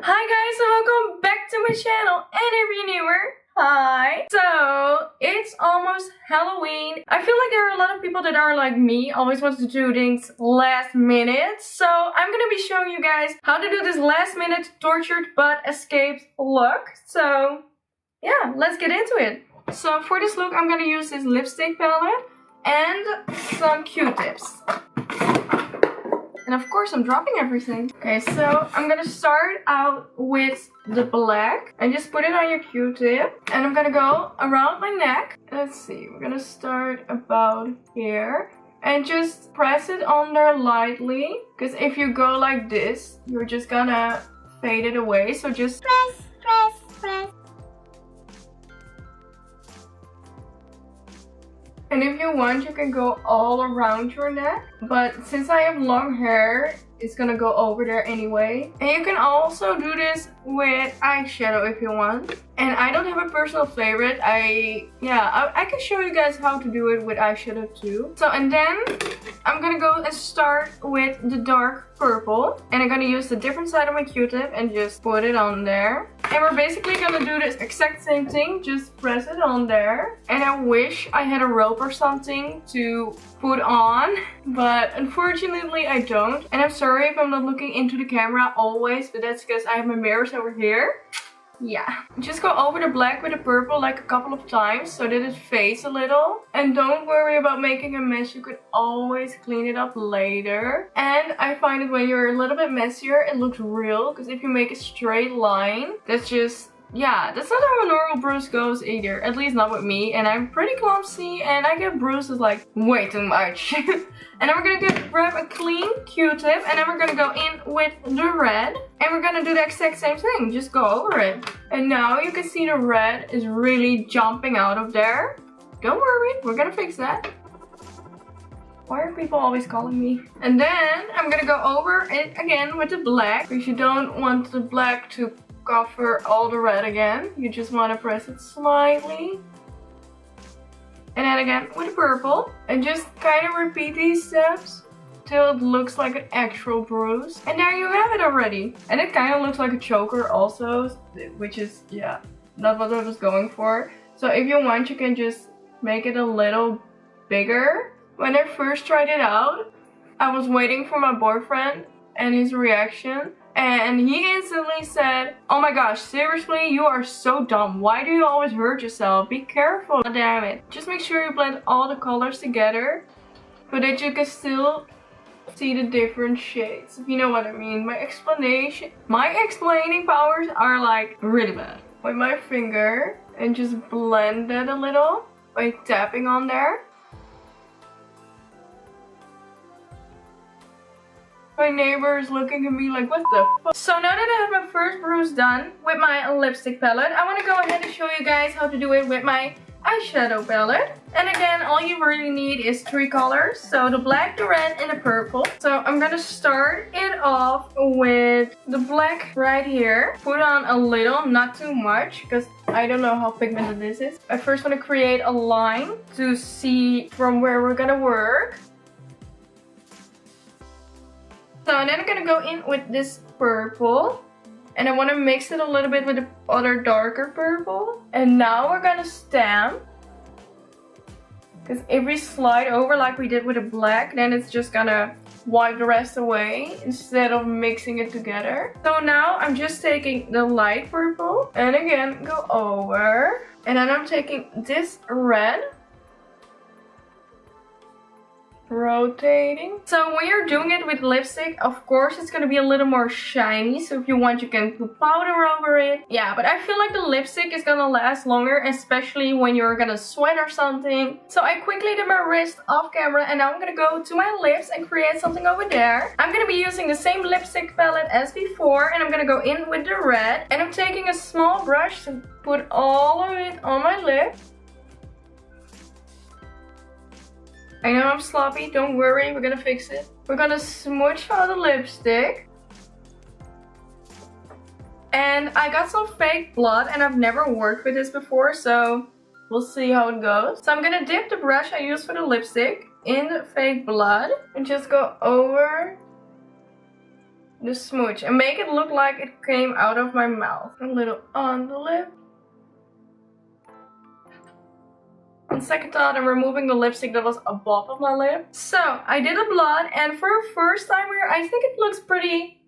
Hi guys, and welcome back to my channel. And if you're newer, hi. So it's almost Halloween. I feel like there are a lot of people that are like me, always want to do things last minute. So I'm gonna be showing you guys how to do this last minute tortured but escaped look. So yeah, let's get into it. So for this look, I'm gonna use this lipstick palette and some Q-tips. And of course I'm dropping everything. Okay, so I'm gonna start out with the black and just put it on your Q-tip. And I'm gonna go around my neck. Let's see, we're gonna start about here. And just press it on there lightly. Because if you go like this, you're just gonna fade it away. So just press. And if you want, you can go all around your neck. But since I have long hair, it's gonna go over there anyway. And you can also do this with eyeshadow if you want. And I don't have a personal favorite. I can show you guys how to do it with eyeshadow too. So, and then I'm gonna go and start with the dark purple. And I'm gonna use the different side of my Q-tip and just put it on there. And we're basically gonna do this exact same thing, just press it on there. And I wish I had a rope or something to put on, but unfortunately I don't. And I'm sorry if I'm not looking into the camera always, but that's because I have my mirrors over here. Yeah, just go over the black with the purple like a couple of times so that it fades a little. And don't worry about making a mess, you could always clean it up later. And I find that when you're a little bit messier, it looks real. Because if you make a straight line, that's just, yeah, that's not how a normal bruise goes either. At least not with me. And I'm pretty clumsy and I get bruises like way too much. And then we're gonna grab a clean Q-tip and then we're gonna go in with the red. And we're gonna do the exact same thing, just go over it. And now you can see the red is really jumping out of there. Don't worry, we're gonna fix that. Why are people always calling me? And then I'm gonna go over it again with the black. Because you don't want the black to cover all the red again. You just want to press it slightly. And then again with the purple. And just kind of repeat these steps till it looks like an actual bruise. And there you have it already. And it kind of looks like a choker also, which is, yeah, not what I was going for. So if you want, you can just make it a little bigger. When I first tried it out, I was waiting for my boyfriend and his reaction. And he instantly said, "Oh my gosh, seriously, you are so dumb. Why do you always hurt yourself? Be careful." Damn it. Just make sure you blend all the colors together so that you can still see the different shades, if you know what I mean. My explaining powers are like really bad. With my finger and just blend it a little by tapping on there. My neighbor is looking at me like, what the fuck? So now that I have my first bruise done with my lipstick palette, I want to go ahead and show you guys how to do it with my eyeshadow palette. And again, all you really need is 3 colors. So the black, the red, and the purple. So I'm gonna start it off with the black right here. Put on a little, not too much, because I don't know how pigmented this is. I first want to create a line to see from where we're gonna work. So and then I'm gonna go in with this purple. And I want to mix it a little bit with the other darker purple. And now we're gonna stamp. Because if we slide over like we did with the black, then it's just gonna wipe the rest away instead of mixing it together. So now I'm just taking the light purple and again go over. And then I'm taking this red. Rotating. So when you're doing it with lipstick, of course it's gonna be a little more shiny. So if you want, you can put powder over it. Yeah, but I feel like the lipstick is gonna last longer, especially when you're gonna sweat or something. So I quickly did my wrist off camera and now I'm gonna go to my lips and create something over there. I'm gonna be using the same lipstick palette as before and I'm gonna go in with the red. And I'm taking a small brush to put all of it on my lip. I know I'm sloppy, don't worry, we're gonna fix it. We're gonna smooch out the lipstick. And I got some fake blood and I've never worked with this before, so we'll see how it goes. So I'm gonna dip the brush I used for the lipstick in the fake blood and just go over the smooch and make it look like it came out of my mouth. A little on the lip. On second thought, I'm removing the lipstick that was above of my lip. So I did a blot, and for a first timer, I think it looks pretty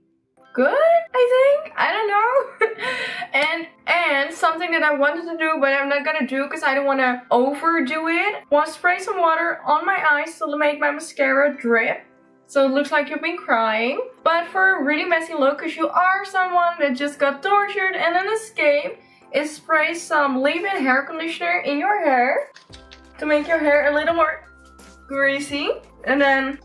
good, I think. I don't know. and something that I wanted to do, but I'm not gonna do because I don't want to overdo it, was spray some water on my eyes to make my mascara drip. So it looks like you've been crying. But for a really messy look, because you are someone that just got tortured and then escaped, is spray some leave-in hair conditioner in your hair to make your hair a little more greasy, and then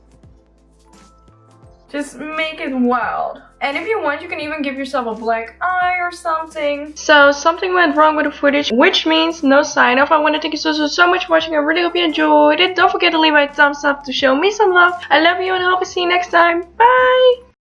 just make it wild. And if you want, you can even give yourself a black eye or something. So something went wrong with the footage, which means no sign off. I want to thank you so much for watching. I really hope you enjoyed it. Don't forget to leave a thumbs up to show me some love. I love you and I hope to see you next time. Bye!